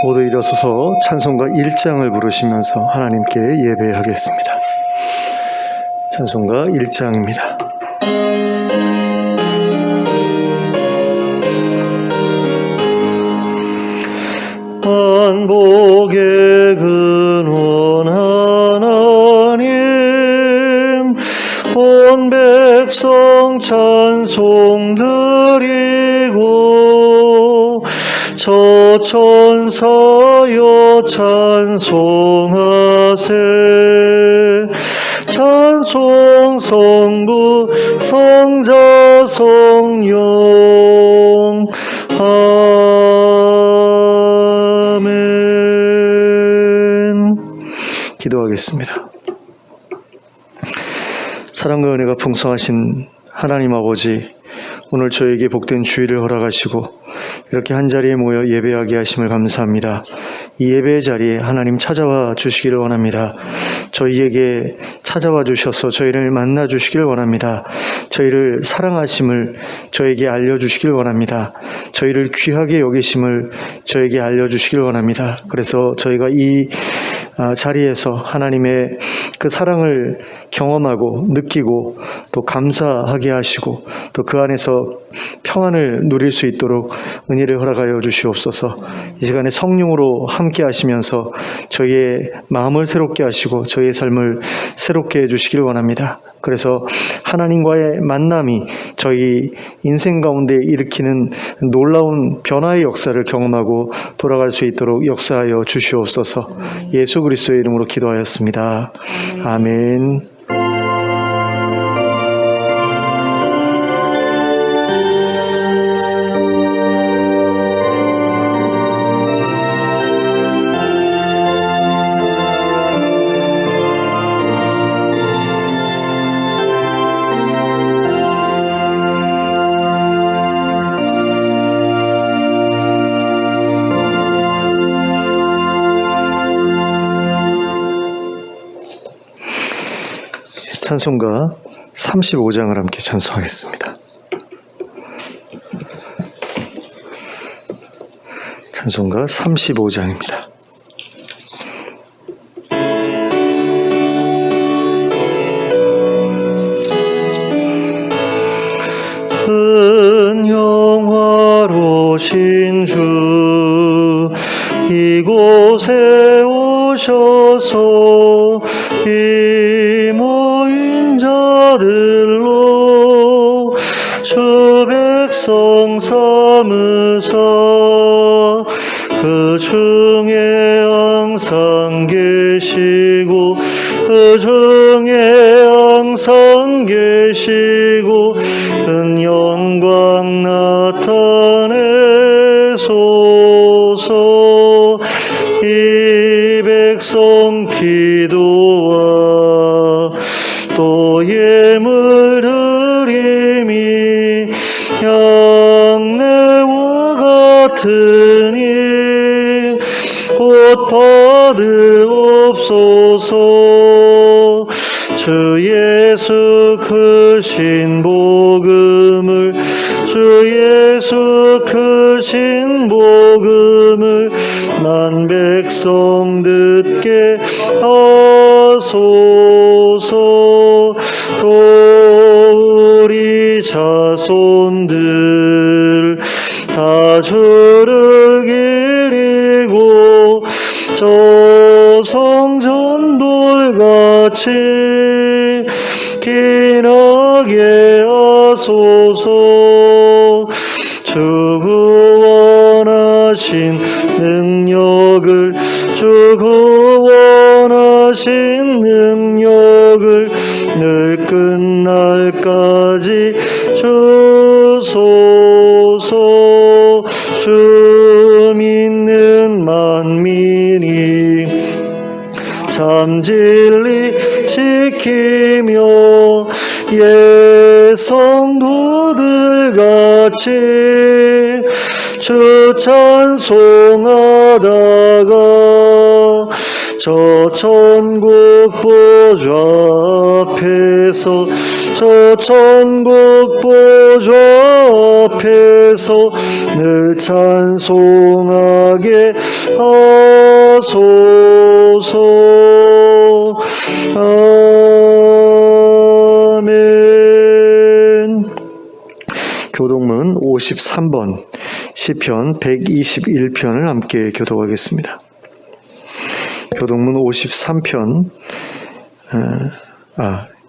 모두 일어서서 찬송가 1장을 부르시면서 하나님께 예배하겠습니다. 찬송가 1장입니다. 만복의 근원 하나님, 온 백성 찬송 드리고 저 천사여 찬송하세. 찬송 성부 성자 성령 아멘. 기도하겠습니다. 사랑과 은혜가 풍성하신 하나님 아버지, 오늘 저에게 복된 주일을 허락하시고 이렇게 한자리에 모여 예배하게 하심을 감사합니다. 이 예배의 자리에 하나님 찾아와 주시기를 원합니다. 저희에게 찾아와 주셔서 저희를 만나 주시기를 원합니다. 저희를 사랑하심을 저에게 알려주시길 원합니다. 저희를 귀하게 여기심을 저에게 알려주시길 원합니다. 그래서 저희가 이 자리에서 하나님의 그 사랑을 경험하고 느끼고 또 감사하게 하시고 또 그 안에서 평안을 누릴 수 있도록 은혜를 허락하여 주시옵소서. 이 시간에 성령으로 함께 하시면서 저희의 마음을 새롭게 하시고 저희의 삶을 새롭게 해주시길 원합니다. 그래서 하나님과의 만남이 저희 인생 가운데 일으키는 놀라운 변화의 역사를 경험하고 돌아갈 수 있도록 역사하여 주시옵소서. 예수 그리스도의 이름으로 기도하였습니다. 아멘. 찬송가 35장을 함께 찬송하겠습니다. 찬송가 35장입니다. 은영화로신 주 이곳에 오셔서 이 모인 자들로 주 백성 삼으사 그 중에 항상 계시고 그 중에 항상 계시고 큰 영광 나타내소서. 이 백성 기도와 또 예물 드림이 향내와 같으니 곧 받으옵소서. 주 예수 크신 복음을 주 예수 크신 복음을 난 백성 듣게 하소서. 또 우리 자손들 다 주를 기리고 저 성전돌같이 기나게 하소서. 주 구원하신 능력을 주 구원하신 능력을 늘 끝날까지 주소서. 주 믿는 만민이 참 진리 지키며 예성도들같이 주 찬송하다가 저 천국 보좌 앞에서 저 천국 보좌 앞에서 늘 찬송하게 하소서. 아멘. 교독문 53번 시편 121편을 함께 교독하겠습니다. 교독문 53편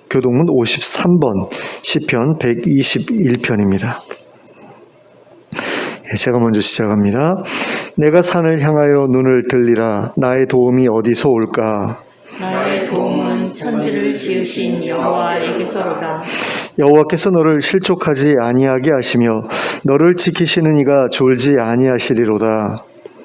교독문 53번 시편 121편입니다. 제가 먼저 시작합니다. 내가 산을 향하여 눈을 들리라. 나의 도움이 어디서 올까? 나의 도움은 천지를 지으신 여호와에게서로다. 여호와께서 너를 실족하지 아니하게 하시며 너를 지키시는 이가 졸지 아니하시리로다.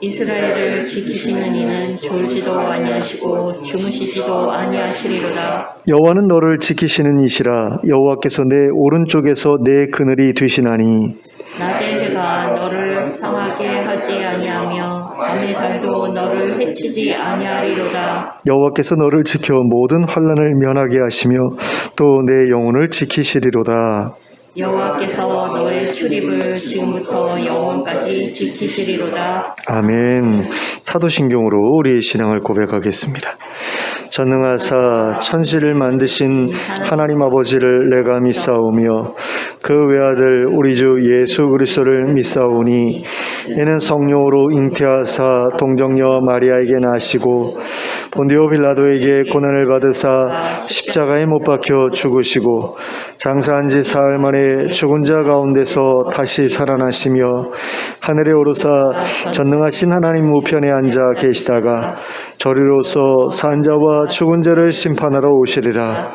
이스라엘을 지키시는 이는 졸지도 아니하시고 주무시지도 아니하시리로다. 여호와는 너를 지키시는 이시라. 여호와께서 내 오른쪽에서 내 그늘이 되시나니 낮의 해가 너를 상하게 하지 아니하며 밤의 달도 너를 해치지 아니하리로다. 여호와께서 너를 지켜 모든 환난을 면하게 하시며 또 내 영혼을 지키시리로다. 여호와께서 너의 출입을 지금부터 영원까지 지키시리로다. 아멘. 사도신경으로 우리의 신앙을 고백하겠습니다. 전능하사 천지를 만드신 하나님 아버지를 내가 믿사오며 그 외아들 우리 주 예수 그리스도를 믿사오니 이는 성령으로 잉태하사 동정녀 마리아에게 나시고 본디오 빌라도에게 고난을 받으사 십자가에 못 박혀 죽으시고 장사한 지 사흘 만에 죽은 자 가운데서 다시 살아나시며 하늘에 오르사 전능하신 하나님 우편에 앉아 계시다가 저리로서 산자와 죽은 자를 심판하러 오시리라.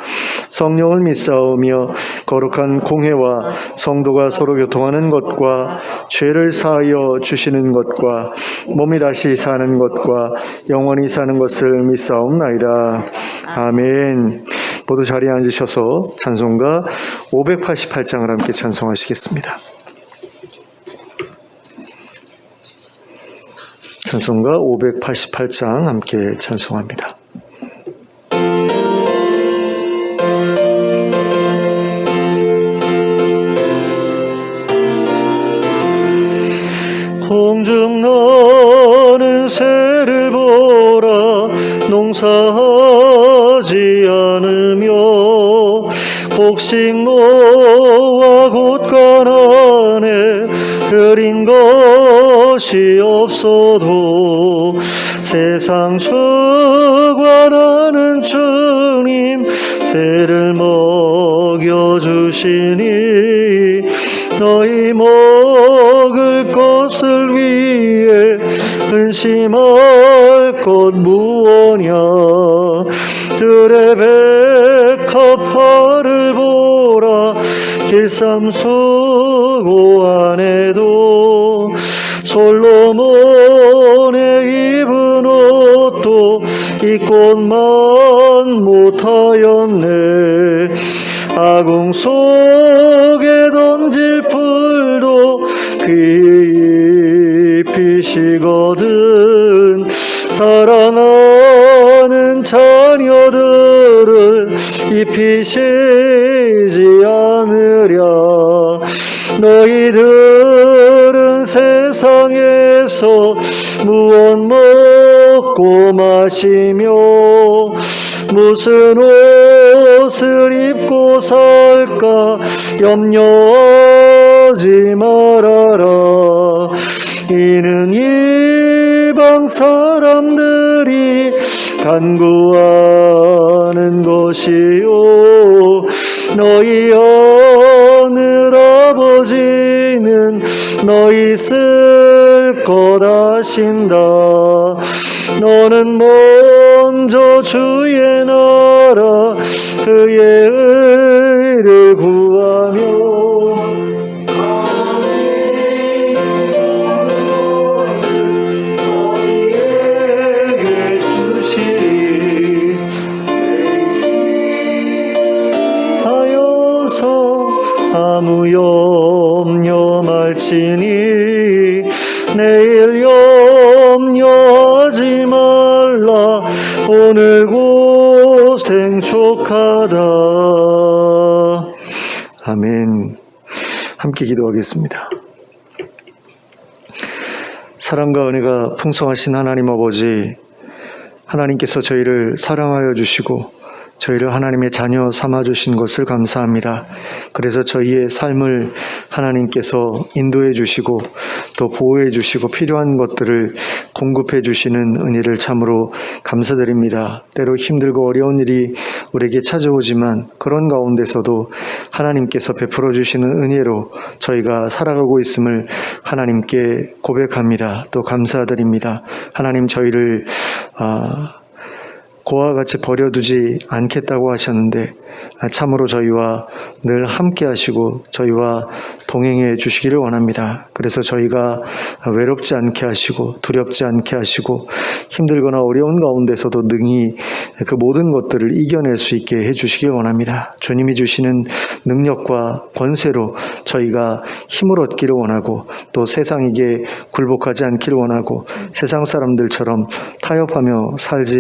성령을 믿사오며 거룩한 공회와 성도가 서로 교통하는 것과 죄를 사하여 주시는 것과 몸이 다시 사는 것과 영원히 사는 것을 믿사옵나이다. 아멘. 모두 자리에 앉으셔서 찬송가 588장을 함께 찬송하시겠습니다. 찬송가 588장 함께 찬송합니다. 공중 나는 새를 보라. 농사하지 않으며 곡식모와 곳간안에 흐린 것이 없어도 세상 주관하는 주님 새를 먹여주시니 너희 먹을 것을 위해 근심할 것 무엇냐. 들의 백합화를 보라. 길쌈수고 안에도 솔로몬의 입은 옷도 입고만 못하였네. 아궁 속에 던질 풀도 귀입히시거든. 사랑하는 자녀들을 입히시지 않으랴. 너희들은 세상에서 무엇 먹고 마시며 무슨 옷을 입고 살까 염려하지 말아라. 이는 이방 사람들이 간구하는 것이요 너희 하늘 아버지는 너희 쓸 것 아신다. 너는 먼저 주의 나라 그의 의를 구하며 너희에게 주시리. 하여서 아무 염려 말지니 내일 염려하지 말라. 오늘 고생 족하다. 아멘. 함께 기도하겠습니다. 사랑과 은혜가 풍성하신 하나님 아버지, 하나님께서 저희를 사랑하여 주시고 저희를 하나님의 자녀 삼아주신 것을 감사합니다. 그래서 저희의 삶을 하나님께서 인도해 주시고 또 보호해 주시고 필요한 것들을 공급해 주시는 은혜를 참으로 감사드립니다. 때로 힘들고 어려운 일이 우리에게 찾아오지만 그런 가운데서도 하나님께서 베풀어 주시는 은혜로 저희가 살아가고 있음을 하나님께 고백합니다. 또 감사드립니다. 하나님, 저희를 고와 같이 버려두지 않겠다고 하셨는데 참으로 저희와 늘 함께 하시고 저희와 동행해 주시기를 원합니다. 그래서 저희가 외롭지 않게 하시고 두렵지 않게 하시고 힘들거나 어려운 가운데서도 능히 그 모든 것들을 이겨낼 수 있게 해주시길 원합니다. 주님이 주시는 능력과 권세로 저희가 힘을 얻기를 원하고 또 세상에게 굴복하지 않기를 원하고 세상 사람들처럼 타협하며 살지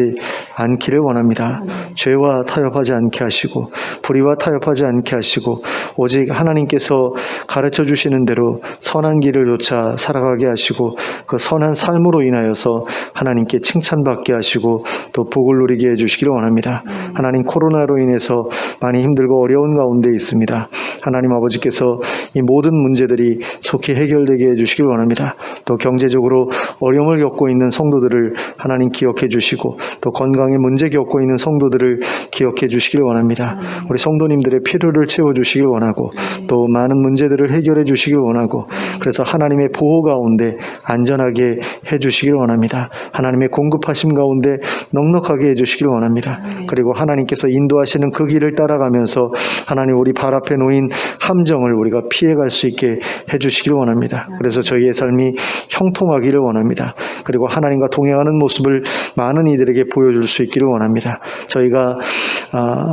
않기를 원합니다. 죄와 타협하지 않게 하시고 불의와 타협하지 않게 하시고 오직 하나님께서 가르쳐 주시는 대로 선한 길을 쫓아 살아가게 하시고 그 선한 삶으로 인하여서 하나님께 칭찬받게 하시고 또 복을 누리게 해주시기를 원합니다. 하나님, 코로나로 인해서 많이 힘들고 어려운 가운데 있습니다. 하나님 아버지께서 이 모든 문제들이 속히 해결되게 해주시길 원합니다. 또 경제적으로 어려움을 겪고 있는 성도들을 하나님 기억해 주시고 또 건강에 문제 겪고 있는 성도들을 기억해 주시길 원합니다. 우리 성도님들의 필요를 채워주시길 원하고 또 많은 문제들을 해결해 주시길 원하고 그래서 하나님의 보호 가운데 안전하게 해주시길 원합니다. 하나님의 공급하심 가운데 넉넉하게 해주시길 원합니다. 그리고 하나님께서 인도하시는 그 길을 따라가면서 하나님, 우리 발 앞에 놓인 함정을 우리가 피해갈 수 있게 해주시길 원합니다. 그래서 저희의 삶이 형통하기를 원합니다. 그리고 하나님과 동행하는 모습을 많은 이들에게 보여줄 수 있기를 원합니다. 저희가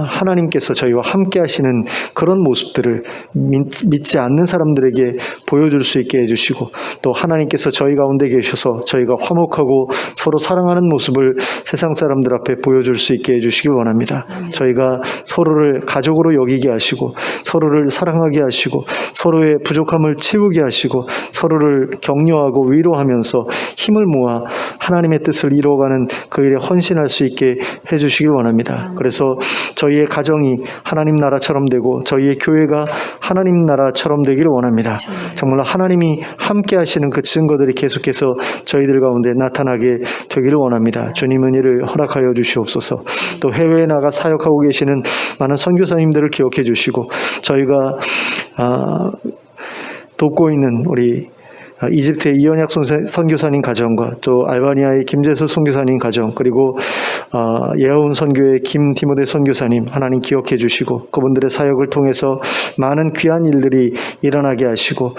하나님께서 저희와 함께 하시는 그런 모습들을 믿지 않는 사람들에게 보여줄 수 있게 해주시고 또 하나님께서 저희 가운데 계셔서 저희가 화목하고 서로 사랑하는 모습을 세상 사람들 앞에 보여줄 수 있게 해주시길 원합니다. 저희가 서로를 가족으로 여기게 하시고 서로를 사랑하게 하시고 서로의 부족함을 채우게 하시고 서로를 격려하고 위로하면서 힘을 모아 하나님의 뜻을 이루어가는 그 일에 헌신할 수 있게 해주시길 원합니다. 그래서 저희의 가정이 하나님 나라처럼 되고 저희의 교회가 하나님 나라처럼 되기를 원합니다. 정말로 하나님이 함께 하시는 그 증거들이 계속해서 저희들 가운데 나타나게 되기를 원합니다. 주님, 은혜를 허락하여 주시옵소서. 또 해외에 나가 사역하고 계시는 많은 선교사님들을 기억해 주시고 저희가 돕고 있는 우리 이집트의 이언약 선교사님 가정과 또 알바니아의 김재수 선교사님 가정 그리고 예하운 선교의 김디모데 선교사님 하나님 기억해 주시고 그분들의 사역을 통해서 많은 귀한 일들이 일어나게 하시고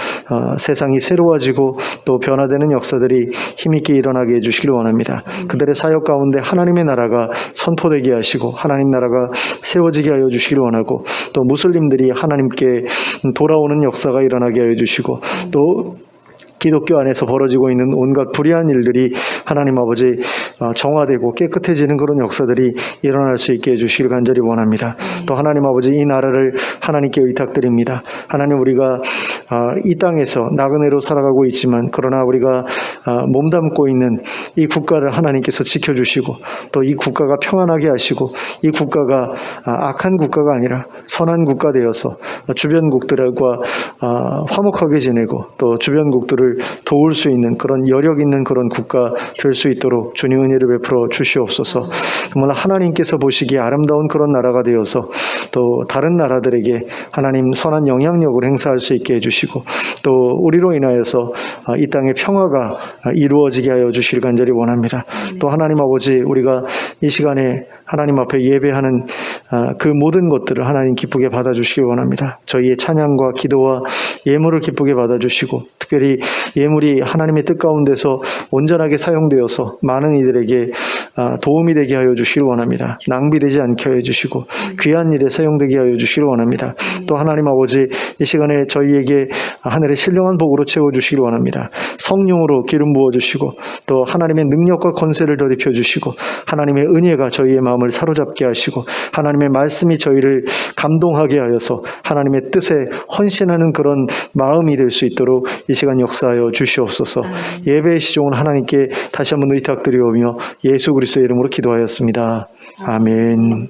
세상이 새로워지고 또 변화되는 역사들이 힘있게 일어나게 해주시기를 원합니다. 그들의 사역 가운데 하나님의 나라가 선포되게 하시고 하나님 나라가 세워지게 하여 주시기를 원하고 또 무슬림들이 하나님께 돌아오는 역사가 일어나게 하여 주시고 또 기독교 안에서 벌어지고 있는 온갖 불의한 일들이 하나님 아버지 정화되고 깨끗해지는 그런 역사들이 일어날 수 있게 해주시길 간절히 원합니다. 또 하나님 아버지, 이 나라를 하나님께 의탁드립니다. 하나님, 우리가 이 땅에서 나그네로 살아가고 있지만 그러나 우리가 몸담고 있는 이 국가를 하나님께서 지켜주시고 또 이 국가가 평안하게 하시고 이 국가가 악한 국가가 아니라 선한 국가 되어서 주변국들과 화목하게 지내고 또 주변국들을 도울 수 있는 그런 여력 있는 그런 국가 될 수 있도록 주님 은혜를 베풀어 주시옵소서. 정말 하나님께서 보시기에 아름다운 그런 나라가 되어서 또 다른 나라들에게 하나님 선한 영향력을 행사할 수 있게 해주시고 또 우리로 인하여서 이 땅의 평화가 이루어지게 하여 주시길 간절히 원합니다. 또 하나님 아버지, 우리가 이 시간에 하나님 앞에 예배하는 그 모든 것들을 하나님 기쁘게 받아주시길 원합니다. 저희의 찬양과 기도와 예물을 기쁘게 받아주시고 특별히 예물이 하나님의 뜻 가운데서 온전하게 사용되어서 많은 이들에게 도움이 되게 하여 주시길 원합니다. 낭비되지 않게 하여 주시고 귀한 일에 사용되게 하여 주시길 원합니다. 또 하나님 아버지, 이 시간에 저희에게 하늘의 신령한 복으로 채워주시길 원합니다. 성령으로 기름 부어주시고 또 하나님의 능력과 권세를 더입혀 주시고 하나님의 은혜가 저희의 마음을 사로잡게 하시고 하나님의 말씀이 저희를 감동하게 하여서 하나님의 뜻에 헌신하는 그런 마음이 될 수 있도록 이 시간 역사하여 주시옵소서. 예배의 시종은 하나님께 다시 한번 의탁드리오며 예수 그리스도의 이름으로 기도하였습니다. 아멘.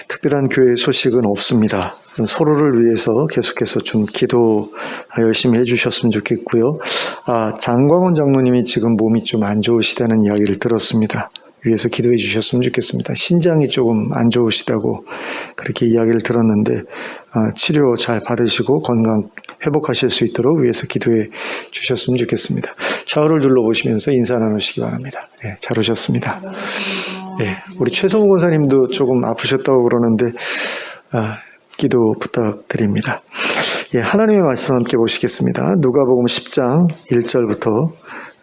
특별한 교회 소식은 없습니다. 서로를 위해서 계속해서 좀 기도 열심히 해주셨으면 좋겠고요. 장광원 장로님이 지금 몸이 좀 안 좋으시다는 이야기를 들었습니다. 위해서 기도해 주셨으면 좋겠습니다. 신장이 조금 안 좋으시다고 그렇게 이야기를 들었는데 치료 잘 받으시고 건강 회복하실 수 있도록 위해서 기도해 주셨으면 좋겠습니다. 좌우를 둘러보시면서 인사 나누시기 바랍니다. 네, 잘 오셨습니다. 네, 우리 최성우 권사님도 조금 아프셨다고 그러는데 기도 부탁드립니다. 예, 하나님의 말씀 함께 보시겠습니다. 누가복음 10장 1절부터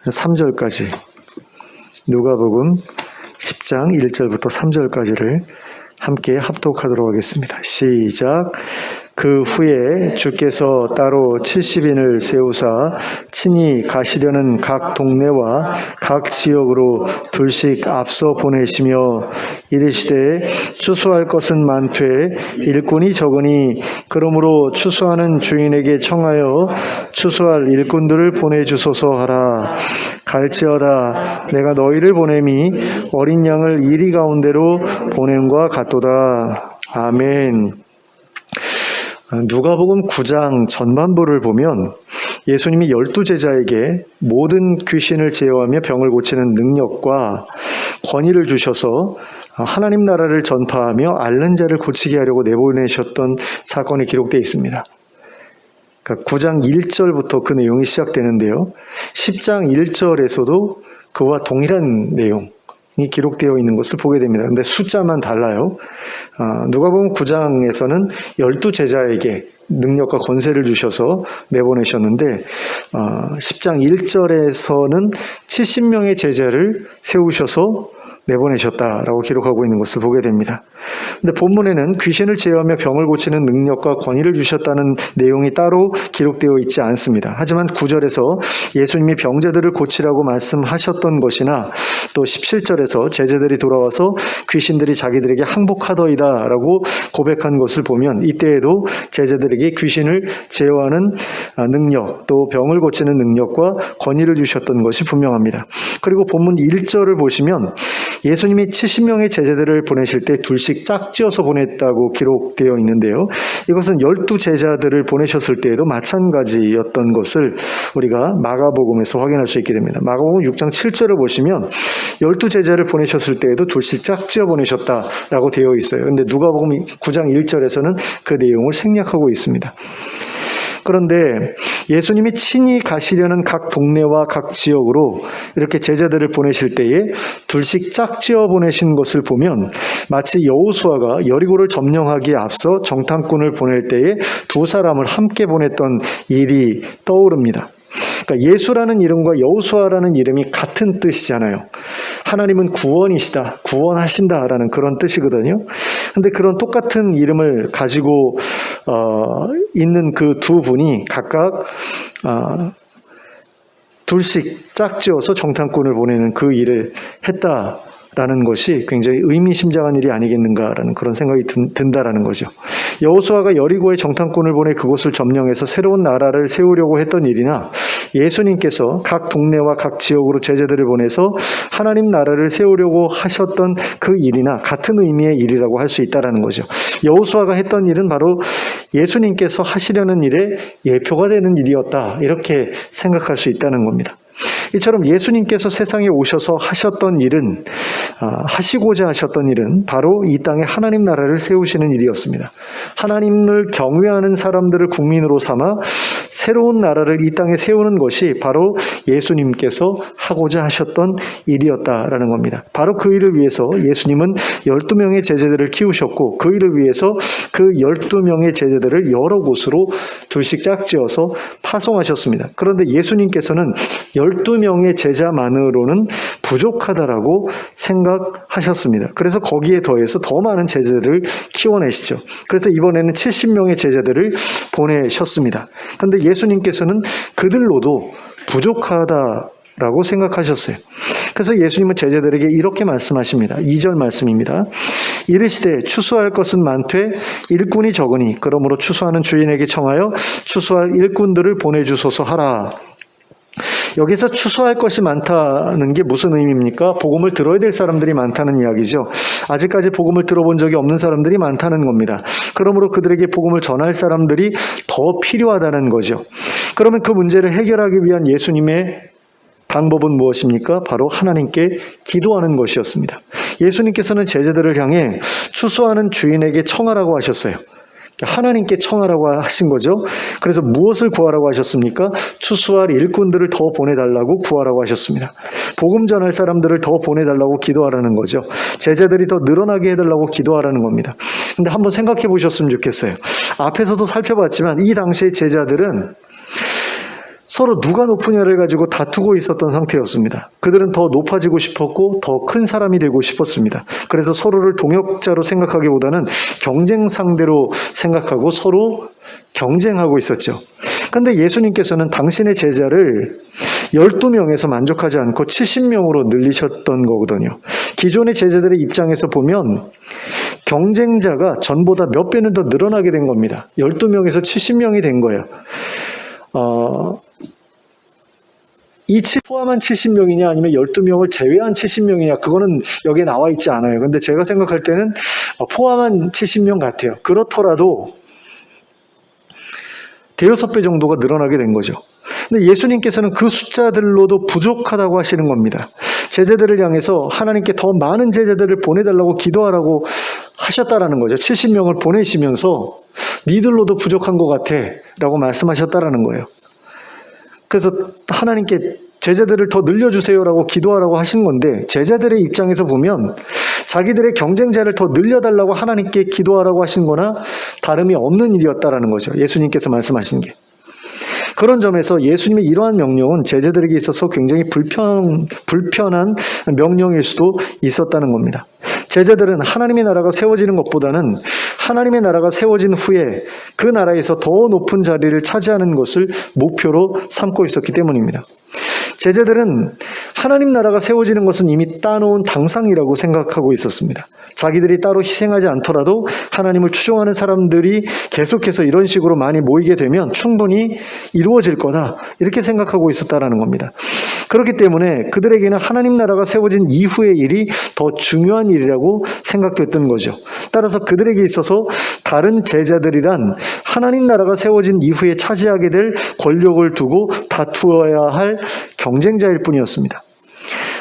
3절까지 누가복음 10장 1절부터 3절까지를 함께 합독하도록 하겠습니다. 시작. 그 후에 주께서 따로 70인을 세우사 친히 가시려는 각 동네와 각 지역으로 둘씩 앞서 보내시며 이르시되 추수할 것은 많되 일꾼이 적으니 그러므로 추수하는 주인에게 청하여 추수할 일꾼들을 보내주소서 하라. 갈지어다 내가 너희를 보냄이 어린 양을 이리 가운데로 보냄과 같도다. 아멘. 누가복음 9장 전반부를 보면 예수님이 12제자에게 모든 귀신을 제어하며 병을 고치는 능력과 권위를 주셔서 하나님 나라를 전파하며 앓는 자를 고치게 하려고 내보내셨던 사건이 기록되어 있습니다. 그러니까 9장 1절부터 그 내용이 시작되는데요. 10장 1절에서도 그와 동일한 내용이 기록되어 있는 것을 보게 됩니다. 그런데 숫자만 달라요. 누가복음 9장에서는 12제자에게 능력과 권세를 주셔서 내보내셨는데 10장 1절에서는 70명의 제자를 세우셔서 내보내셨다라고 기록하고 있는 것을 보게 됩니다. 근데 본문에는 귀신을 제어하며 병을 고치는 능력과 권위를 주셨다는 내용이 따로 기록되어 있지 않습니다. 하지만 9절에서 예수님이 병자들을 고치라고 말씀하셨던 것이나 또 17절에서 제자들이 돌아와서 귀신들이 자기들에게 항복하더이다 라고 고백한 것을 보면 이때에도 제자들에게 귀신을 제어하는 능력 또 병을 고치는 능력과 권위를 주셨던 것이 분명합니다. 그리고 본문 1절을 보시면 예수님이 70명의 제자들을 보내실 때 둘씩 짝지어서 보냈다고 기록되어 있는데요. 이것은 12제자들을 보내셨을 때에도 마찬가지였던 것을 우리가 마가복음에서 확인할 수 있게 됩니다. 마가복음 6장 7절을 보시면 12제자를 보내셨을 때에도 둘씩 짝지어 보내셨다라고 되어 있어요. 그런데 누가복음 9장 1절에서는 그 내용을 생략하고 있습니다. 그런데 예수님이 친히 가시려는 각 동네와 각 지역으로 이렇게 제자들을 보내실 때에 둘씩 짝지어 보내신 것을 보면 마치 여호수아가 여리고를 점령하기에 앞서 정탐꾼을 보낼 때에 두 사람을 함께 보냈던 일이 떠오릅니다. 그러니까 예수라는 이름과 여호수아라는 이름이 같은 뜻이잖아요. 하나님은 구원이시다, 구원하신다라는 그런 뜻이거든요. 근데 그런 똑같은 이름을 가지고 있는 그 두 분이 각각 둘씩 짝지어서 정탐꾼을 보내는 그 일을 했다라는 것이 굉장히 의미심장한 일이 아니겠는가라는 그런 생각이 든다라는 거죠. 여호수아가 여리고에 정탐꾼을 보내 그곳을 점령해서 새로운 나라를 세우려고 했던 일이나 예수님께서 각 동네와 각 지역으로 제자들을 보내서 하나님 나라를 세우려고 하셨던 그 일이나 같은 의미의 일이라고 할 수 있다라는 거죠. 여호수아가 했던 일은 바로 예수님께서 하시려는 일의 예표가 되는 일이었다, 이렇게 생각할 수 있다는 겁니다. 이처럼 예수님께서 세상에 오셔서 하셨던 일은 하시고자 하셨던 일은 바로 이 땅에 하나님 나라를 세우시는 일이었습니다. 하나님을 경외하는 사람들을 국민으로 삼아 새로운 나라를 이 땅에 세우는 것이 바로 예수님께서 하고자 하셨던 일이었다라는 겁니다. 바로 그 일을 위해서 예수님은 12명의 제자들을 키우셨고, 그 일을 위해서 그 12명의 제자들을 여러 곳으로 둘씩 짝지어서 파송하셨습니다. 그런데 예수님께서는 12명의 제자만으로는 부족하다라고 생각하셨습니다. 그래서 거기에 더해서 더 많은 제자들을 키워내시죠. 그래서 이번에는 70명의 제자들을 보내셨습니다. 그런데 예수님께서는 그들로도 부족하다라고 생각하셨어요. 그래서 예수님은 제자들에게 이렇게 말씀하십니다. 2절 말씀입니다. 이르시되 추수할 것은 많되 일꾼이 적으니 그러므로 추수하는 주인에게 청하여 추수할 일꾼들을 보내주소서 하라. 여기서 추수할 것이 많다는 게 무슨 의미입니까? 복음을 들어야 될 사람들이 많다는 이야기죠. 아직까지 복음을 들어본 적이 없는 사람들이 많다는 겁니다. 그러므로 그들에게 복음을 전할 사람들이 더 필요하다는 거죠. 그러면 그 문제를 해결하기 위한 예수님의 방법은 무엇입니까? 바로 하나님께 기도하는 것이었습니다. 예수님께서는 제자들을 향해 추수하는 주인에게 청하라고 하셨어요. 하나님께 청하라고 하신 거죠. 그래서 무엇을 구하라고 하셨습니까? 추수할 일꾼들을 더 보내달라고 구하라고 하셨습니다. 복음 전할 사람들을 더 보내달라고 기도하라는 거죠. 제자들이 더 늘어나게 해달라고 기도하라는 겁니다. 근데 한번 생각해 보셨으면 좋겠어요. 앞에서도 살펴봤지만 이 당시의 제자들은 서로 누가 높으냐를 가지고 다투고 있었던 상태였습니다. 그들은 더 높아지고 싶었고 더 큰 사람이 되고 싶었습니다. 그래서 서로를 동역자로 생각하기보다는 경쟁 상대로 생각하고 서로 경쟁하고 있었죠. 그런데 예수님께서는 당신의 제자를 12명에서 만족하지 않고 70명으로 늘리셨던 거거든요. 기존의 제자들의 입장에서 보면 경쟁자가 전보다 몇 배는 더 늘어나게 된 겁니다. 12명에서 70명이 된 거예요. 이 포함한 70명이냐 아니면 12명을 제외한 70명이냐 그거는 여기에 나와 있지 않아요. 근데 제가 생각할 때는 포함한 70명 같아요. 그렇더라도 대여섯 배 정도가 늘어나게 된 거죠. 근데 예수님께서는 그 숫자들로도 부족하다고 하시는 겁니다. 제자들을 향해서 하나님께 더 많은 제자들을 보내달라고 기도하라고 하셨다라는 거죠. 70명을 보내시면서 니들로도 부족한 것 같아 라고 말씀하셨다라는 거예요. 그래서 하나님께 제자들을 더 늘려주세요라고 기도하라고 하신 건데 제자들의 입장에서 보면 자기들의 경쟁자를 더 늘려달라고 하나님께 기도하라고 하신 거나 다름이 없는 일이었다라는 거죠. 예수님께서 말씀하신 게. 그런 점에서 예수님의 이러한 명령은 제자들에게 있어서 굉장히 불편한 명령일 수도 있었다는 겁니다. 제자들은 하나님의 나라가 세워지는 것보다는 하나님의 나라가 세워진 후에 그 나라에서 더 높은 자리를 차지하는 것을 목표로 삼고 있었기 때문입니다. 제자들은 하나님 나라가 세워지는 것은 이미 따놓은 당상이라고 생각하고 있었습니다. 자기들이 따로 희생하지 않더라도 하나님을 추종하는 사람들이 계속해서 이런 식으로 많이 모이게 되면 충분히 이루어질 거다 이렇게 생각하고 있었다라는 겁니다. 그렇기 때문에 그들에게는 하나님 나라가 세워진 이후의 일이 더 중요한 일이라고 생각됐던 거죠. 따라서 그들에게 있어서 다른 제자들이란 하나님 나라가 세워진 이후에 차지하게 될 권력을 두고 다투어야 할 경쟁자일 뿐이었습니다.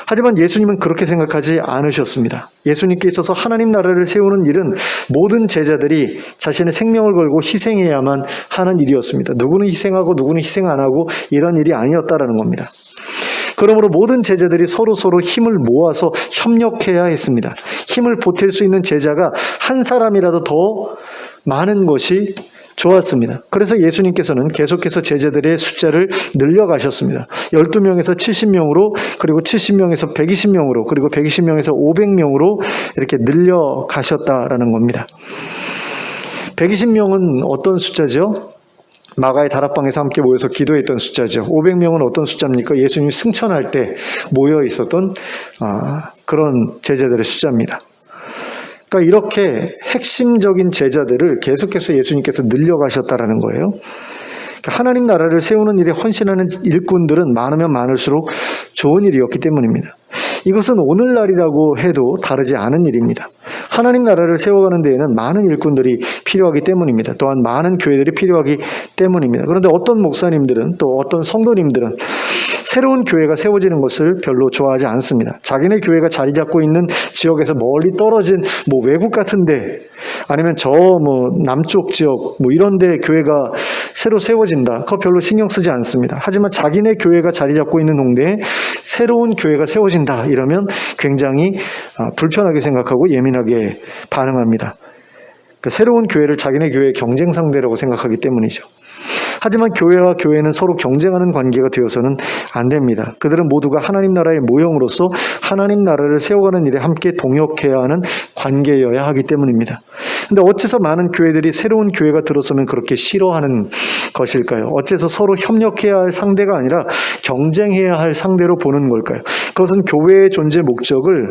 하지만 예수님은 그렇게 생각하지 않으셨습니다. 예수님께 있어서 하나님 나라를 세우는 일은 모든 제자들이 자신의 생명을 걸고 희생해야만 하는 일이었습니다. 누구는 희생하고 누구는 희생 안 하고 이런 일이 아니었다라는 겁니다. 그러므로 모든 제자들이 서로 힘을 모아서 협력해야 했습니다. 힘을 보탤 수 있는 제자가 한 사람이라도 더 많은 것이 좋았습니다. 그래서 예수님께서는 계속해서 제자들의 숫자를 늘려가셨습니다. 12명에서 70명으로 그리고 70명에서 120명으로 그리고 120명에서 500명으로 이렇게 늘려가셨다라는 겁니다. 120명은 어떤 숫자죠? 마가의 다락방에서 함께 모여서 기도했던 숫자죠. 500명은 어떤 숫자입니까? 예수님이 승천할 때 모여 있었던 그런 제자들의 숫자입니다. 그러니까 이렇게 핵심적인 제자들을 계속해서 예수님께서 늘려가셨다라는 거예요. 그러니까 하나님 나라를 세우는 일에 헌신하는 일꾼들은 많으면 많을수록 좋은 일이었기 때문입니다. 이것은 오늘날이라고 해도 다르지 않은 일입니다. 하나님 나라를 세워가는 데에는 많은 일꾼들이 필요하기 때문입니다. 또한 많은 교회들이 필요하기 때문입니다. 그런데 어떤 목사님들은 또 어떤 성도님들은 새로운 교회가 세워지는 것을 별로 좋아하지 않습니다. 자기네 교회가 자리 잡고 있는 지역에서 멀리 떨어진 외국 같은데 아니면 저 남쪽 지역 이런 데 교회가 새로 세워진다. 그거 별로 신경 쓰지 않습니다. 하지만 자기네 교회가 자리 잡고 있는 동네에 새로운 교회가 세워진다. 이러면 굉장히 불편하게 생각하고 예민하게 반응합니다. 그 새로운 교회를 자기네 교회의 경쟁 상대라고 생각하기 때문이죠. 하지만 교회와 교회는 서로 경쟁하는 관계가 되어서는 안 됩니다. 그들은 모두가 하나님 나라의 모형으로서 하나님 나라를 세워가는 일에 함께 동역해야 하는 관계여야 하기 때문입니다. 근데 어째서 많은 교회들이 새로운 교회가 들어서면 그렇게 싫어하는 것일까요? 어째서 서로 협력해야 할 상대가 아니라 경쟁해야 할 상대로 보는 걸까요? 그것은 교회의 존재 목적을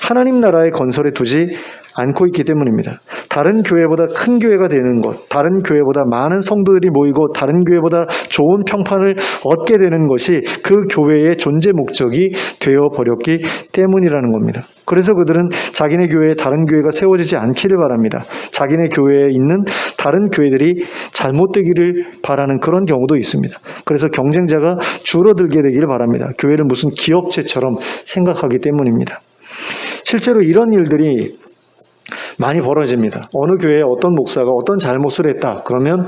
하나님 나라의 건설에 두지 않고 있기 때문입니다. 다른 교회보다 큰 교회가 되는 것, 다른 교회보다 많은 성도들이 모이고 다른 교회보다 좋은 평판을 얻게 되는 것이 그 교회의 존재 목적이 되어버렸기 때문이라는 겁니다. 그래서 그들은 자기네 교회에 다른 교회가 세워지지 않기를 바랍니다. 자기네 교회에 있는 다른 교회들이 잘못되기를 바라는 그런 경우도 있습니다. 그래서 경쟁자가 줄어들게 되기를 바랍니다. 교회를 무슨 기업체처럼 생각하기 때문입니다. 실제로 이런 일들이 많이 벌어집니다. 어느 교회에 어떤 목사가 어떤 잘못을 했다. 그러면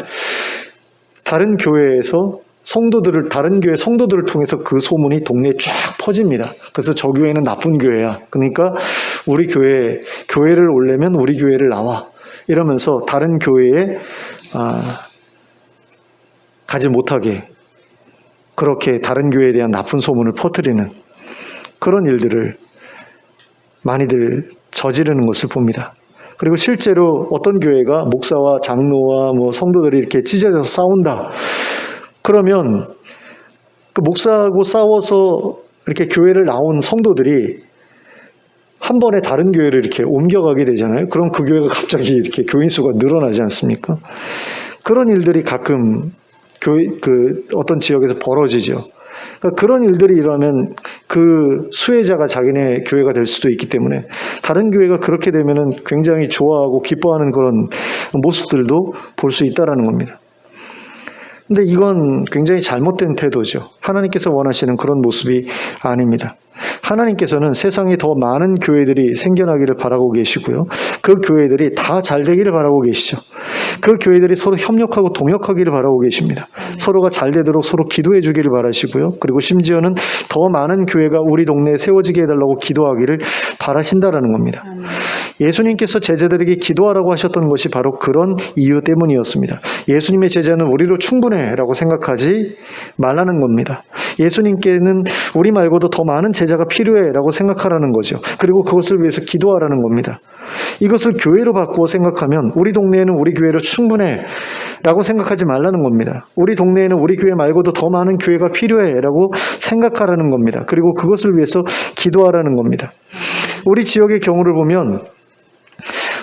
다른 교회에서 다른 교회 성도들을 통해서 그 소문이 동네에 쫙 퍼집니다. 그래서 저 교회는 나쁜 교회야. 그러니까 우리 교회를 올려면 우리 교회를 나와. 이러면서 다른 교회에 가지 못하게 그렇게 다른 교회에 대한 나쁜 소문을 퍼뜨리는 그런 일들을 많이들 저지르는 것을 봅니다. 그리고 실제로 어떤 교회가 목사와 장로와 성도들이 이렇게 찢어져서 싸운다. 그러면 그 목사하고 싸워서 이렇게 교회를 나온 성도들이 한 번에 다른 교회를 이렇게 옮겨가게 되잖아요. 그럼 그 교회가 갑자기 이렇게 교인 수가 늘어나지 않습니까? 그런 일들이 가끔 어떤 지역에서 벌어지죠. 그러니까 그런 일들이 일어나면 그 수혜자가 자기네 교회가 될 수도 있기 때문에 다른 교회가 그렇게 되면은 굉장히 좋아하고 기뻐하는 그런 모습들도 볼 수 있다라는 겁니다. 근데 이건 굉장히 잘못된 태도죠. 하나님께서 원하시는 그런 모습이 아닙니다. 하나님께서는 세상에 더 많은 교회들이 생겨나기를 바라고 계시고요. 그 교회들이 다 잘 되기를 바라고 계시죠. 그 교회들이 서로 협력하고 동역하기를 바라고 계십니다. 서로가 잘 되도록 서로 기도해 주기를 바라시고요. 그리고 심지어는 더 많은 교회가 우리 동네에 세워지게 해달라고 기도하기를 바라신다라는 겁니다. 예수님께서 제자들에게 기도하라고 하셨던 것이 바로 그런 이유 때문이었습니다. 예수님의 제자는 우리로 충분해 라고 생각하지 말라는 겁니다. 예수님께는 우리 말고도 더 많은 제자가 필요해 라고 생각하라는 거죠. 그리고 그것을 위해서 기도하라는 겁니다. 이것을 교회로 바꾸어 생각하면 우리 동네에는 우리 교회로 충분해 라고 생각하지 말라는 겁니다. 우리 동네에는 우리 교회 말고도 더 많은 교회가 필요해 라고 생각하라는 겁니다. 그리고 그것을 위해서 기도하라는 겁니다. 우리 지역의 경우를 보면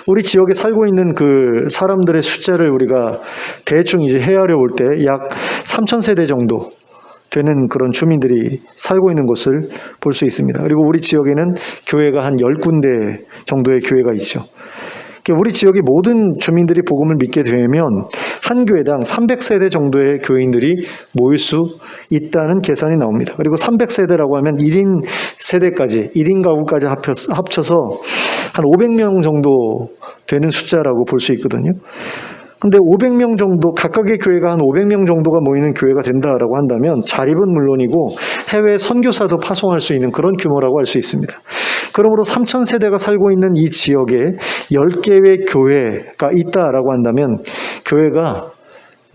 우리 지역에 살고 있는 그 사람들의 숫자를 우리가 대충 이제 헤아려 볼 때 약 3,000세대 정도 되는 그런 주민들이 살고 있는 것을 볼 수 있습니다. 그리고 우리 지역에는 교회가 한 10군데 정도의 교회가 있죠. 우리 지역의 모든 주민들이 복음을 믿게 되면 한 교회당 300세대 정도의 교인들이 모일 수 있다는 계산이 나옵니다. 그리고 300세대라고 하면 1인 세대까지, 1인 가구까지 합쳐서 한 500명 정도 되는 숫자라고 볼 수 있거든요. 근데 500명 정도, 각각의 교회가 한 500명 정도가 모이는 교회가 된다라고 한다면 자립은 물론이고 해외 선교사도 파송할 수 있는 그런 규모라고 할 수 있습니다. 그러므로 3,000세대가 살고 있는 이 지역에 10개의 교회가 있다라고 한다면 교회가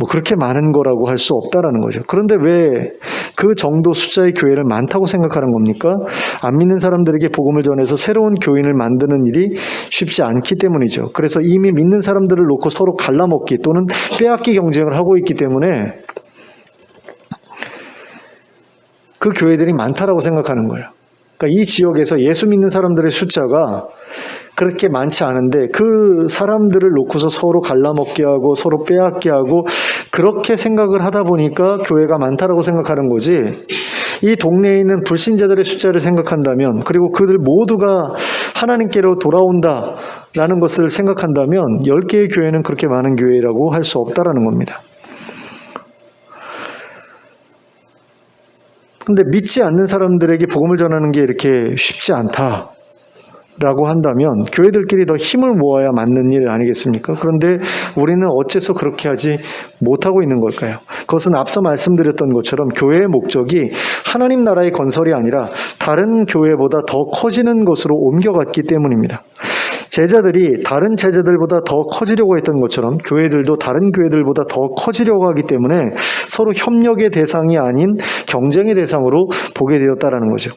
그렇게 많은 거라고 할 수 없다라는 거죠. 그런데 왜 그 정도 숫자의 교회를 많다고 생각하는 겁니까? 안 믿는 사람들에게 복음을 전해서 새로운 교인을 만드는 일이 쉽지 않기 때문이죠. 그래서 이미 믿는 사람들을 놓고 서로 갈라먹기 또는 빼앗기 경쟁을 하고 있기 때문에 그 교회들이 많다라고 생각하는 거예요. 그러니까 이 지역에서 예수 믿는 사람들의 숫자가 그렇게 많지 않은데 그 사람들을 놓고서 서로 갈라먹게 하고 서로 빼앗게 하고 그렇게 생각을 하다 보니까 교회가 많다라고 생각하는 거지, 이 동네에 있는 불신자들의 숫자를 생각한다면 그리고 그들 모두가 하나님께로 돌아온다라는 것을 생각한다면 10개의 교회는 그렇게 많은 교회라고 할 수 없다라는 겁니다. 근데 믿지 않는 사람들에게 복음을 전하는 게 이렇게 쉽지 않다. 라고 한다면 교회들끼리 더 힘을 모아야 맞는 일 아니겠습니까? 그런데 우리는 어째서 그렇게 하지 못하고 있는 걸까요? 그것은 앞서 말씀드렸던 것처럼 교회의 목적이 하나님 나라의 건설이 아니라 다른 교회보다 더 커지는 것으로 옮겨갔기 때문입니다. 제자들이 다른 제자들보다 더 커지려고 했던 것처럼 교회들도 다른 교회들보다 더 커지려고 하기 때문에 서로 협력의 대상이 아닌 경쟁의 대상으로 보게 되었다라는 거죠.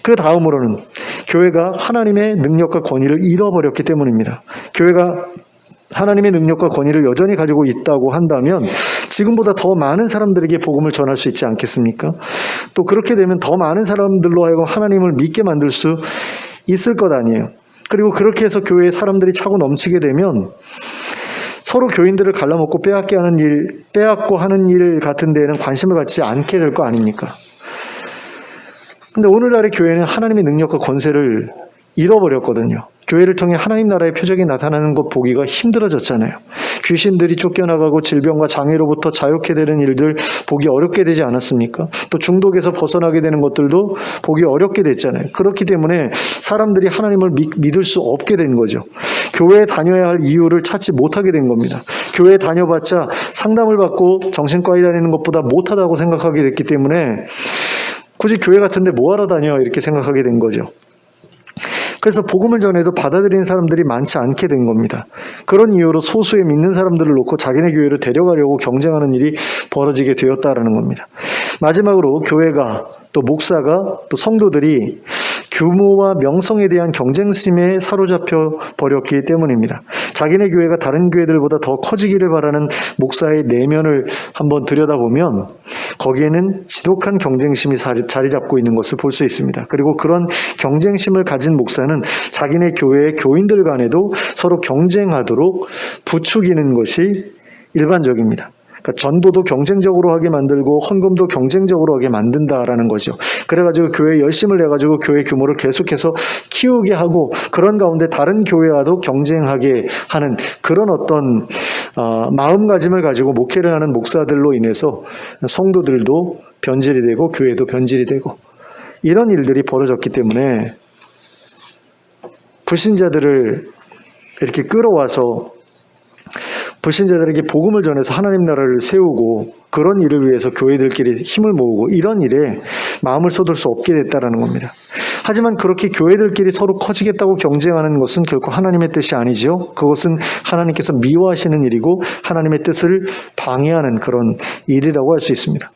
그 다음으로는 교회가 하나님의 능력과 권위를 잃어버렸기 때문입니다. 교회가 하나님의 능력과 권위를 여전히 가지고 있다고 한다면 지금보다 더 많은 사람들에게 복음을 전할 수 있지 않겠습니까? 또 그렇게 되면 더 많은 사람들로 하여금 하나님을 믿게 만들 수 있을 것 아니에요. 그리고 그렇게 해서 교회에 사람들이 차고 넘치게 되면 서로 교인들을 갈라먹고 빼앗고 하는 일 같은 데에는 관심을 갖지 않게 될 거 아닙니까? 근데 오늘날의 교회는 하나님의 능력과 권세를 잃어버렸거든요. 교회를 통해 하나님 나라의 표적이 나타나는 것 보기가 힘들어졌잖아요. 귀신들이 쫓겨나가고 질병과 장애로부터 자유케 되는 일들 보기 어렵게 되지 않았습니까? 또 중독에서 벗어나게 되는 것들도 보기 어렵게 됐잖아요. 그렇기 때문에 사람들이 하나님을 믿을 수 없게 된 거죠. 교회에 다녀야 할 이유를 찾지 못하게 된 겁니다. 교회에 다녀봤자 상담을 받고 정신과에 다니는 것보다 못하다고 생각하게 됐기 때문에 굳이 교회 같은데 뭐하러 다녀 이렇게 생각하게 된 거죠. 그래서 복음을 전해도 받아들이는 사람들이 많지 않게 된 겁니다. 그런 이유로 소수의 믿는 사람들을 놓고 자기네 교회로 데려가려고 경쟁하는 일이 벌어지게 되었다라는 겁니다. 마지막으로 교회가 또 목사가 또 성도들이 규모와 명성에 대한 경쟁심에 사로잡혀 버렸기 때문입니다. 자기네 교회가 다른 교회들보다 더 커지기를 바라는 목사의 내면을 한번 들여다보면 거기에는 지독한 경쟁심이 자리 잡고 있는 것을 볼 수 있습니다. 그리고 그런 경쟁심을 가진 목사는 자기네 교회의 교인들 간에도 서로 경쟁하도록 부추기는 것이 일반적입니다. 그러니까 전도도 경쟁적으로 하게 만들고 헌금도 경쟁적으로 하게 만든다라는 거죠. 그래가지고 교회에 열심을 내가지고 교회 규모를 계속해서 키우게 하고 그런 가운데 다른 교회와도 경쟁하게 하는 그런 어떤 마음가짐을 가지고 목회를 하는 목사들로 인해서 성도들도 변질이 되고 교회도 변질이 되고 이런 일들이 벌어졌기 때문에 불신자들을 이렇게 끌어와서 불신자들에게 복음을 전해서 하나님 나라를 세우고 그런 일을 위해서 교회들끼리 힘을 모으고 이런 일에 마음을 쏟을 수 없게 됐다는 겁니다. 하지만 그렇게 교회들끼리 서로 커지겠다고 경쟁하는 것은 결코 하나님의 뜻이 아니지요. 그것은 하나님께서 미워하시는 일이고 하나님의 뜻을 방해하는 그런 일이라고 할 수 있습니다.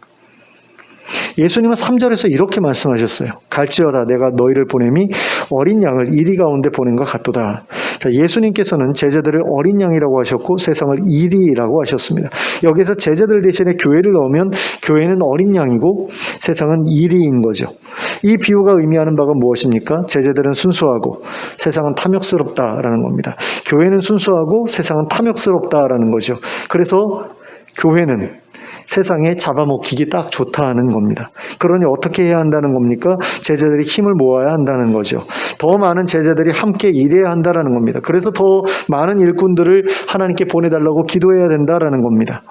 예수님은 3절에서 이렇게 말씀하셨어요. 갈지어다 내가 너희를 보냄이 어린 양을 이리 가운데 보낸 것 같도다. 자, 예수님께서는 제자들을 어린 양이라고 하셨고 세상을 이리라고 하셨습니다. 여기서 제자들 대신에 교회를 넣으면 교회는 어린 양이고 세상은 이리인 거죠. 이 비유가 의미하는 바가 무엇입니까? 제자들은 순수하고 세상은 탐욕스럽다라는 겁니다. 교회는 순수하고 세상은 탐욕스럽다라는 거죠. 그래서 교회는 세상에 잡아먹히기 딱 좋다 하는 겁니다. 그러니 어떻게 해야 한다는 겁니까? 제자들이 힘을 모아야 한다는 거죠. 더 많은 제자들이 함께 일해야 한다는 겁니다. 그래서 더 많은 일꾼들을 하나님께 보내달라고 기도해야 된다는 겁니다.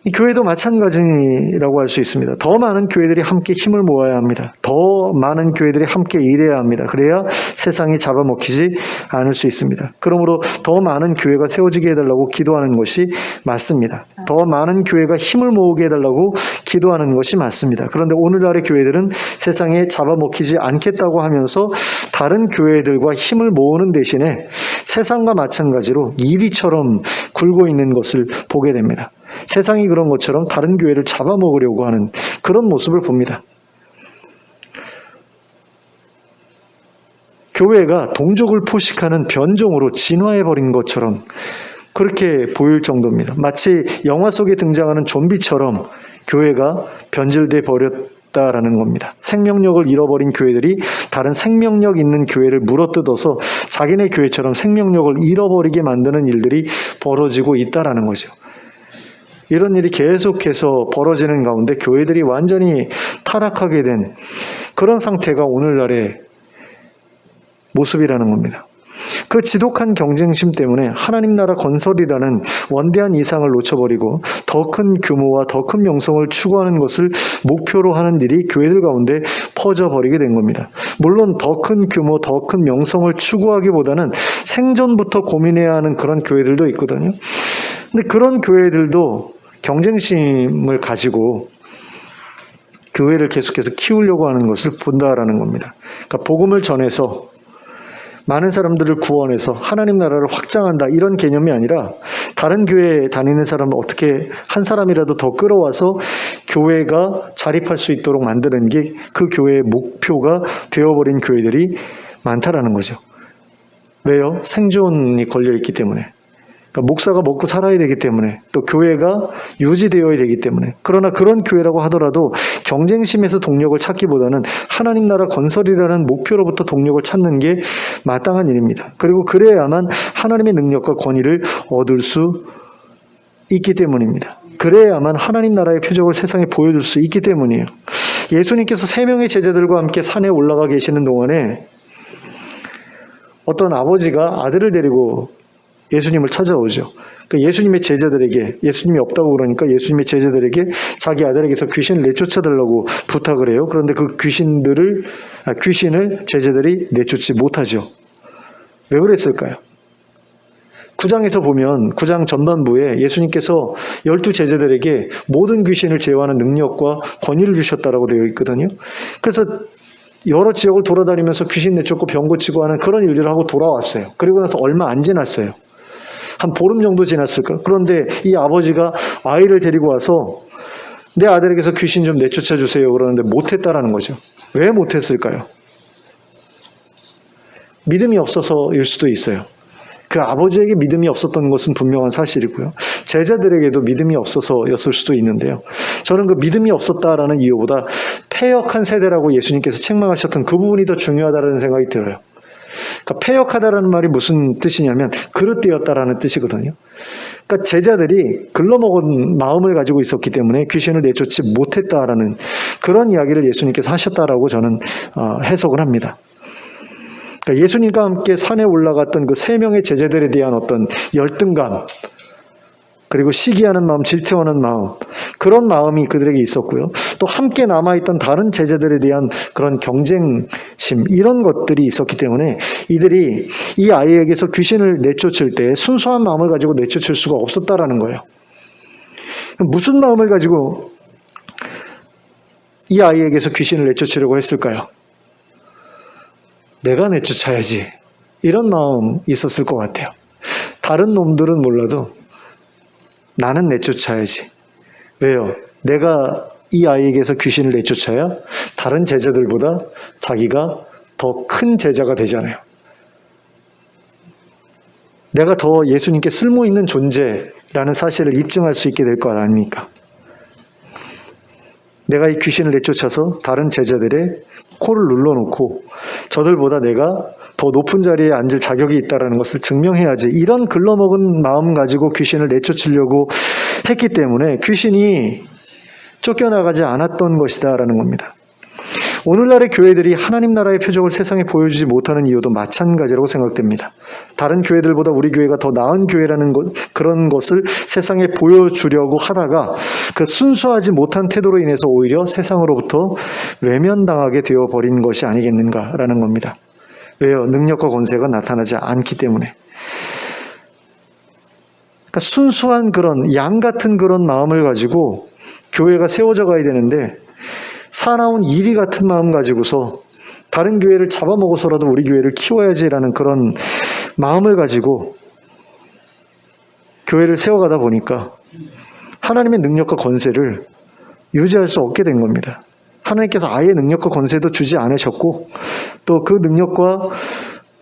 이 교회도 마찬가지라고 할 수 있습니다. 더 많은 교회들이 함께 힘을 모아야 합니다. 더 많은 교회들이 함께 일해야 합니다. 그래야 세상이 잡아먹히지 않을 수 있습니다. 그러므로 더 많은 교회가 세워지게 해달라고 기도하는 것이 맞습니다. 더 많은 교회가 힘을 모으게 해달라고 기도하는 것이 맞습니다. 그런데 오늘날의 교회들은 세상에 잡아먹히지 않겠다고 하면서 다른 교회들과 힘을 모으는 대신에 세상과 마찬가지로 이리처럼 굴고 있는 것을 보게 됩니다. 세상이 그런 것처럼 다른 교회를 잡아먹으려고 하는 그런 모습을 봅니다. 교회가 동족을 포식하는 변종으로 진화해버린 것처럼 그렇게 보일 정도입니다. 마치 영화 속에 등장하는 좀비처럼 교회가 변질돼 버렸다라는 겁니다. 생명력을 잃어버린 교회들이 다른 생명력 있는 교회를 물어뜯어서 자기네 교회처럼 생명력을 잃어버리게 만드는 일들이 벌어지고 있다라는 거죠. 이런 일이 계속해서 벌어지는 가운데 교회들이 완전히 타락하게 된 그런 상태가 오늘날의 모습이라는 겁니다. 그 지독한 경쟁심 때문에 하나님 나라 건설이라는 원대한 이상을 놓쳐버리고 더 큰 규모와 더 큰 명성을 추구하는 것을 목표로 하는 일이 교회들 가운데 퍼져버리게 된 겁니다. 물론 더 큰 규모, 더 큰 명성을 추구하기보다는 생존부터 고민해야 하는 그런 교회들도 있거든요. 근데 그런 교회들도 경쟁심을 가지고 교회를 계속해서 키우려고 하는 것을 본다라는 겁니다. 그러니까 복음을 전해서 많은 사람들을 구원해서 하나님 나라를 확장한다 이런 개념이 아니라 다른 교회에 다니는 사람을 어떻게 한 사람이라도 더 끌어와서 교회가 자립할 수 있도록 만드는 게 그 교회의 목표가 되어버린 교회들이 많다라는 거죠. 왜요? 생존이 걸려있기 때문에. 그러니까 목사가 먹고 살아야 되기 때문에, 또 교회가 유지되어야 되기 때문에. 그러나 그런 교회라고 하더라도 경쟁심에서 동력을 찾기보다는 하나님 나라 건설이라는 목표로부터 동력을 찾는 게 마땅한 일입니다. 그리고 그래야만 하나님의 능력과 권위를 얻을 수 있기 때문입니다. 그래야만 하나님 나라의 표적을 세상에 보여줄 수 있기 때문이에요. 예수님께서 3명의 제자들과 함께 산에 올라가 계시는 동안에 어떤 아버지가 아들을 데리고 예수님을 찾아오죠. 그러니까 예수님의 제자들에게, 예수님이 없다고 그러니까 예수님의 제자들에게 자기 아들에게서 귀신을 내쫓아달라고 부탁을 해요. 그런데 그 귀신을 제자들이 내쫓지 못하죠. 왜 그랬을까요? 9장에서 보면 9장 전반부에 예수님께서 12 제자들에게 모든 귀신을 제어하는 능력과 권위를 주셨다라고 되어 있거든요. 그래서 여러 지역을 돌아다니면서 귀신 내쫓고 병 고치고 하는 그런 일들을 하고 돌아왔어요. 그리고 나서 얼마 안 지났어요. 한 보름 정도 지났을까? 그런데 이 아버지가 아이를 데리고 와서 내 아들에게서 귀신 좀 내쫓아 주세요 그러는데 못했다라는 거죠. 왜 못했을까요? 믿음이 없어서일 수도 있어요. 그 아버지에게 믿음이 없었던 것은 분명한 사실이고요. 제자들에게도 믿음이 없어서였을 수도 있는데요. 저는 그 믿음이 없었다라는 이유보다 패역한 세대라고 예수님께서 책망하셨던 그 부분이 더 중요하다는 생각이 들어요. 그러니까 패역하다라는 말이 무슨 뜻이냐면 그릇되었다라는 뜻이거든요. 그러니까 제자들이 글러먹은 마음을 가지고 있었기 때문에 귀신을 내쫓지 못했다라는 그런 이야기를 예수님께서 하셨다라고 저는 해석을 합니다. 그러니까 예수님과 함께 산에 올라갔던 그 3명의 제자들에 대한 어떤 열등감, 그리고 시기하는 마음, 질투하는 마음, 그런 마음이 그들에게 있었고요. 또 함께 남아있던 다른 제자들에 대한 그런 경쟁심, 이런 것들이 있었기 때문에 이들이 이 아이에게서 귀신을 내쫓을 때 순수한 마음을 가지고 내쫓을 수가 없었다라는 거예요. 무슨 마음을 가지고 이 아이에게서 귀신을 내쫓으려고 했을까요? 내가 내쫓아야지. 이런 마음 있었을 것 같아요. 다른 놈들은 몰라도 나는 내쫓아야지. 왜요? 내가 이 아이에게서 귀신을 내쫓아야 다른 제자들보다 자기가 더 큰 제자가 되잖아요. 내가 더 예수님께 쓸모있는 존재라는 사실을 입증할 수 있게 될 것 아닙니까? 내가 이 귀신을 내쫓아서 다른 제자들의 코를 눌러놓고 저들보다 내가 더 높은 자리에 앉을 자격이 있다는 것을 증명해야지. 이런 글러먹은 마음 가지고 귀신을 내쫓으려고 했기 때문에 귀신이 쫓겨나가지 않았던 것이다라는 겁니다. 오늘날의 교회들이 하나님 나라의 표적을 세상에 보여주지 못하는 이유도 마찬가지라고 생각됩니다. 다른 교회들보다 우리 교회가 더 나은 교회라는 그런 것을 세상에 보여주려고 하다가 그 순수하지 못한 태도로 인해서 오히려 세상으로부터 외면당하게 되어버린 것이 아니겠는가라는 겁니다. 왜요? 능력과 권세가 나타나지 않기 때문에. 그러니까 순수한 그런 양 같은 그런 마음을 가지고 교회가 세워져 가야 되는데 사나운 이리 같은 마음 가지고서 다른 교회를 잡아먹어서라도 우리 교회를 키워야지라는 그런 마음을 가지고 교회를 세워가다 보니까 하나님의 능력과 권세를 유지할 수 없게 된 겁니다. 하나님께서 아예 능력과 권세도 주지 않으셨고 또 그 능력과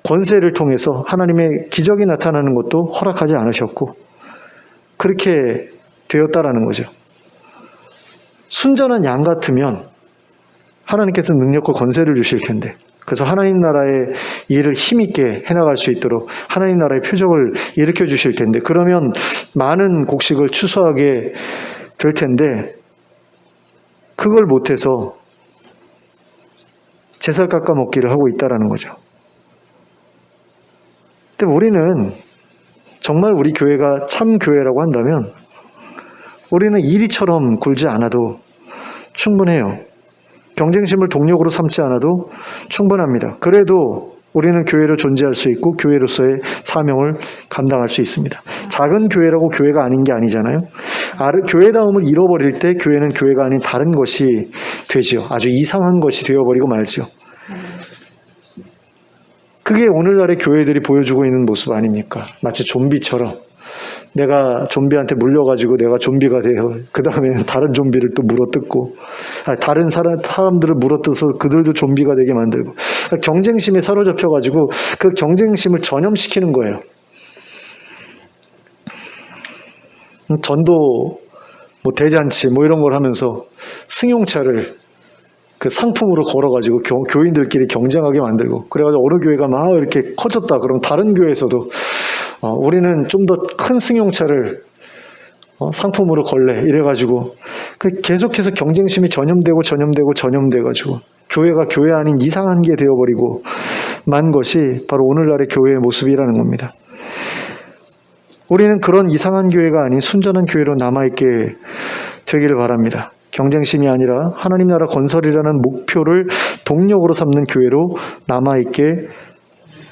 권세를 통해서 하나님의 기적이 나타나는 것도 허락하지 않으셨고 그렇게 되었다라는 거죠. 순전한 양 같으면 하나님께서 능력과 권세를 주실 텐데 그래서 하나님 나라의 일을 힘있게 해나갈 수 있도록 하나님 나라의 표적을 일으켜 주실 텐데 그러면 많은 곡식을 추수하게 될 텐데 그걸 못해서 제살 깎아먹기를 하고 있다라는 거죠. 근데 우리는 정말 우리 교회가 참 교회라고 한다면 우리는 이리처럼 굴지 않아도 충분해요. 경쟁심을 동력으로 삼지 않아도 충분합니다. 그래도 우리는 교회로 존재할 수 있고 교회로서의 사명을 감당할 수 있습니다. 작은 교회라고 교회가 아닌 게 아니잖아요. 교회다움을 잃어버릴 때 교회는 교회가 아닌 다른 것이 되지요. 아주 이상한 것이 되어버리고 말지요. 그게 오늘날의 교회들이 보여주고 있는 모습 아닙니까? 마치 좀비처럼 내가 좀비한테 물려가지고 내가 좀비가 돼요. 그 다음에는 다른 좀비를 또 물어뜯고 다른 사람들을 물어뜯어서 그들도 좀비가 되게 만들고 경쟁심에 사로잡혀가지고 그 경쟁심을 전염시키는 거예요. 전도 뭐 대잔치 뭐 이런 걸 하면서 승용차를 그 상품으로 걸어가지고 교인들끼리 경쟁하게 만들고 그래가지고 어느 교회가 막 이렇게 커졌다 그럼 다른 교회에서도 우리는 좀 더 큰 승용차를 상품으로 걸래 이래가지고 계속해서 경쟁심이 전염돼가지고 교회가 교회 아닌 이상한 게 되어버리고 만 것이 바로 오늘날의 교회의 모습이라는 겁니다. 우리는 그런 이상한 교회가 아닌 순전한 교회로 남아있게 되기를 바랍니다. 경쟁심이 아니라 하나님 나라 건설이라는 목표를 동력으로 삼는 교회로 남아있게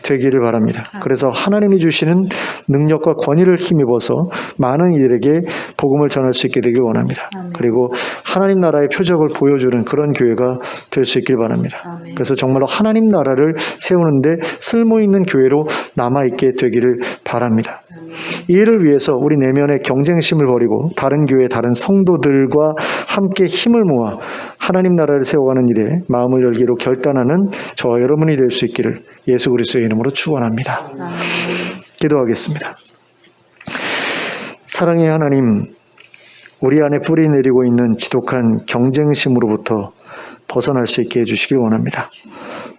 되기를 바랍니다. 그래서 하나님이 주시는 능력과 권위를 힘입어서 많은 이들에게 복음을 전할 수 있게 되길 원합니다. 그리고 하나님 나라의 표적을 보여주는 그런 교회가 될 수 있길 바랍니다. 그래서 정말로 하나님 나라를 세우는데 쓸모있는 교회로 남아있게 되기를 바랍니다. 이 일을 위해서 우리 내면의 경쟁심을 버리고 다른 교회, 다른 성도들과 함께 힘을 모아 하나님 나라를 세워가는 일에 마음을 열기로 결단하는 저와 여러분이 될 수 있기를 예수 그리스도의 이름으로 축원합니다. 기도하겠습니다. 사랑의 하나님, 우리 안에 뿌리 내리고 있는 지독한 경쟁심으로부터 벗어날 수 있게 해주시길 원합니다.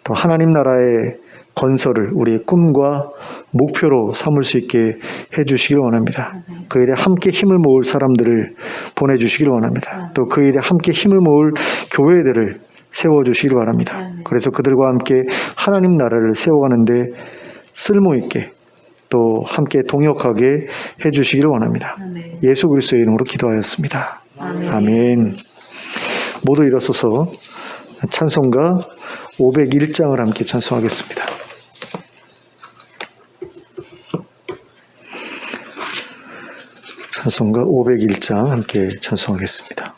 또 하나님 나라의 건설을 우리의 꿈과 목표로 삼을 수 있게 해주시길 원합니다. 그 일에 함께 힘을 모을 사람들을 보내주시길 원합니다. 또 그 일에 함께 힘을 모을 교회들을 세워주시길 바랍니다. 그래서 그들과 함께 하나님 나라를 세워가는데 쓸모있게 또 함께 동역하게 해주시길 원합니다. 예수 그리스도의 이름으로 기도하였습니다. 아멘. 모두 일어서서 찬송가 501장을 함께 찬송하겠습니다. 찬송가 501장 함께 찬송하겠습니다.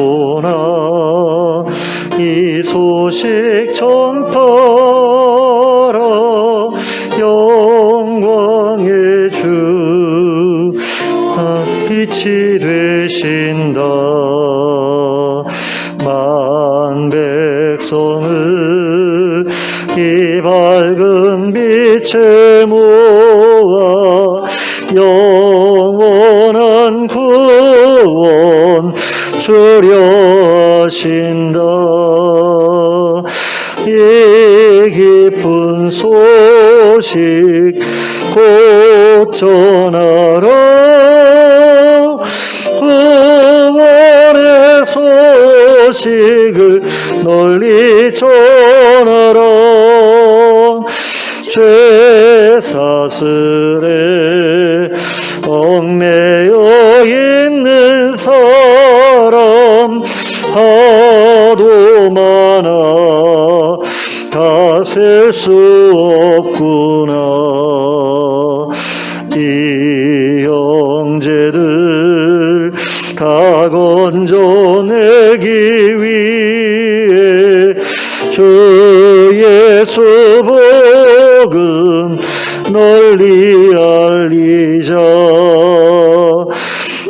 너시오나 이 소식 전파라 영광의 주 빛이 되신다 만 백성을 이 밝은 빛에 모아 영원한 구원 주려 하신다 이 기쁜 소식 곧 전하라 구원의 소식을 널리 전하라 죄 사슬에 얽매여 있는 사람 하도 많아 다 셀 수 없구나 이 형제들 다 건져내기 위해 주 예수 복음 널리 알리자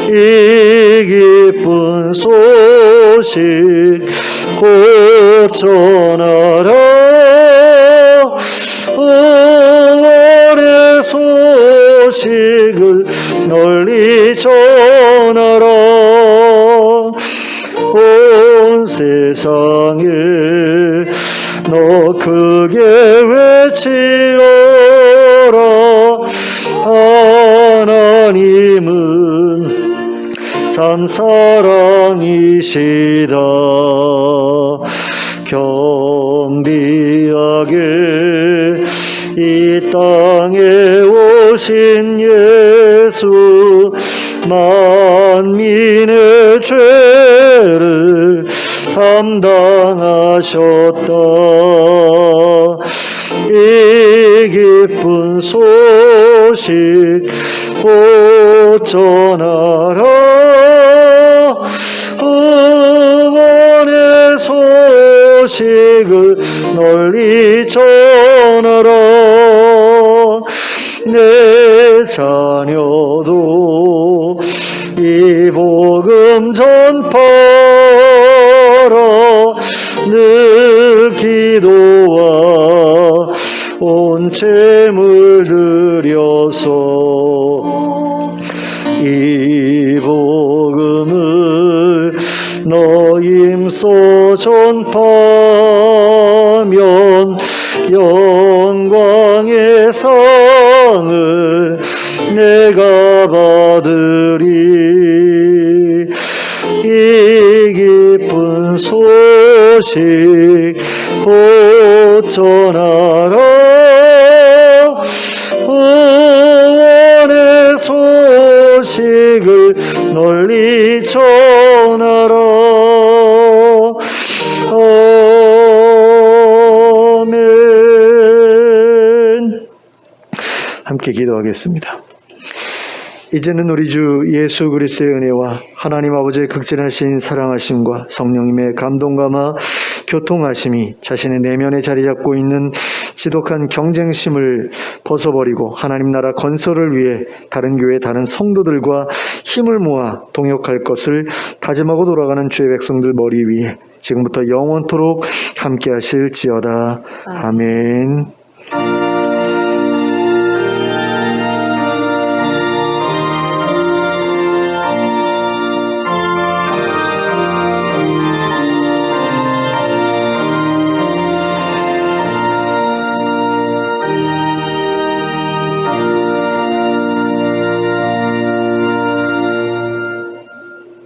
이 기쁜 소식 곧 전하라 구원의 소식을 널리 전하라 온 세상에 너 크게 외치어라. 하나님은 참 사랑이시다. 겸비하게 이 땅에 오신 예수, 만민의 죄를 담당하셨다. 이 기쁜 소식 곧 전하라. 구원의 소식을 널리 전하라. 내 자녀도 이 복음 전파라. 늘 기도와 온 재물 들여서 이 복음을 너임소 전파면 영광의 상을 내가 받으리. 이 기쁜 소식 곧 전하라. 구원의 소식을 널리 전하라. 아멘. 함께 기도하겠습니다. 이제는 우리 주 예수 그리스도의 은혜와 하나님 아버지의 극진하신 사랑하심과 성령님의 감동감화 교통하심이 자신의 내면에 자리 잡고 있는 지독한 경쟁심을 벗어버리고 하나님 나라 건설을 위해 다른 교회 다른 성도들과 힘을 모아 동역할 것을 다짐하고 돌아가는 주의 백성들 머리 위에 지금부터 영원토록 함께 하실지어다. 아멘.